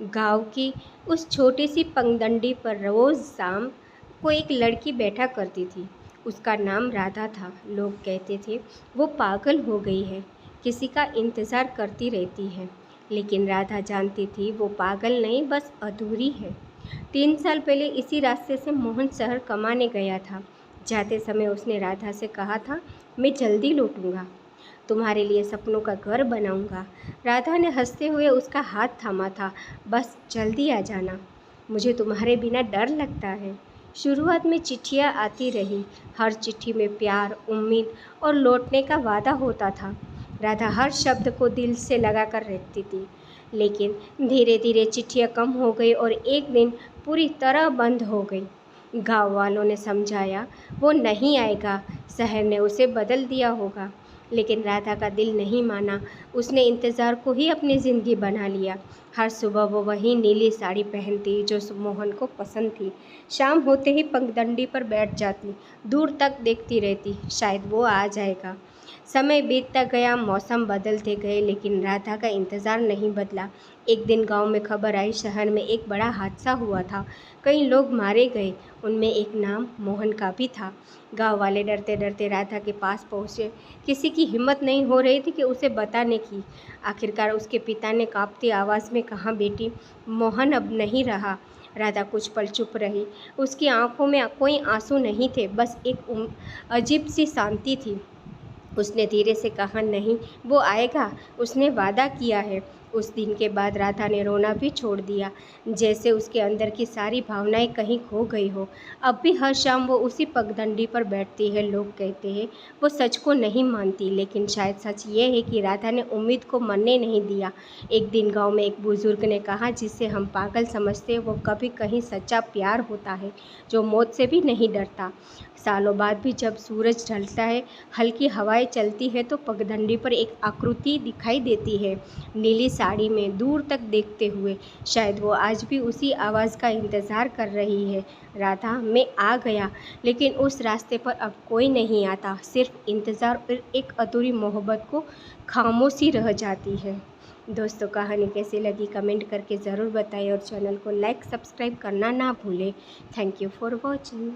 गांव की उस छोटी सी पगडंडी पर रोज़ शाम को एक लड़की बैठा करती थी। उसका नाम राधा था। लोग कहते थे वो पागल हो गई है, किसी का इंतज़ार करती रहती है। लेकिन राधा जानती थी वो पागल नहीं, बस अधूरी है। 3 साल पहले इसी रास्ते से मोहन शहर कमाने गया था। जाते समय उसने राधा से कहा था, मैं जल्दी लौटूंगा, तुम्हारे लिए सपनों का घर बनाऊंगा। राधा ने हंसते हुए उसका हाथ थामा था। बस जल्दी आ जाना, मुझे तुम्हारे बिना डर लगता है। शुरुआत में चिट्ठियाँ आती रही। हर चिट्ठी में प्यार, उम्मीद और लौटने का वादा होता था। राधा हर शब्द को दिल से लगा कर रखती थी। लेकिन धीरे धीरे चिट्ठियाँ कम हो गई और एक दिन पूरी तरह बंद हो गई। गांव वालों ने समझाया वो नहीं आएगा, शहर ने उसे बदल दिया होगा। लेकिन राधा का दिल नहीं माना। उसने इंतज़ार को ही अपनी ज़िंदगी बना लिया। हर सुबह वो वही नीली साड़ी पहनती जो मोहन को पसंद थी। शाम होते ही पगडंडी पर बैठ जाती, दूर तक देखती रहती, शायद वो आ जाएगा। समय बीतता गया, मौसम बदलते गए, लेकिन राधा का इंतज़ार नहीं बदला। एक दिन गांव में खबर आई, शहर में एक बड़ा हादसा हुआ था। कई लोग मारे गए, उनमें एक नाम मोहन का भी था। गांव वाले डरते डरते राधा के पास पहुँचे। किसी की हिम्मत नहीं हो रही थी कि उसे बताने की। आखिरकार उसके पिता ने कांपती आवाज़ में कहा, बेटी, मोहन अब नहीं रहा। राधा कुछ पल चुप रही। उसकी आंखों में कोई आंसू नहीं थे, बस एक अजीब सी शांति थी। उसने धीरे से कहा, नहीं, वो आएगा, उसने वादा किया है। उस दिन के बाद राधा ने रोना भी छोड़ दिया, जैसे उसके अंदर की सारी भावनाएं कहीं खो गई हो। अब भी हर शाम वो उसी पगडंडी पर बैठती है। लोग कहते हैं वो सच को नहीं मानती, लेकिन शायद सच ये है कि राधा ने उम्मीद को मरने नहीं दिया। एक दिन गांव में एक बुजुर्ग ने कहा, जिसे हम पागल समझते हैं वो कभी कहीं सच्चा प्यार होता है, जो मौत से भी नहीं डरता। सालों बाद भी जब सूरज ढलता है, हल्की हवाएं चलती है, तो पगडंडी पर एक आकृति दिखाई देती है, नीली साड़ी में, दूर तक देखते हुए। शायद वो आज भी उसी आवाज़ का इंतज़ार कर रही है, राधा, मैं आ गया। लेकिन उस रास्ते पर अब कोई नहीं आता, सिर्फ इंतज़ार और एक अधूरी मोहब्बत को खामोशी रह जाती है। दोस्तों, कहानी कैसी लगी कमेंट करके ज़रूर बताएं और चैनल को लाइक सब्सक्राइब करना ना भूलें। Thank you for watching.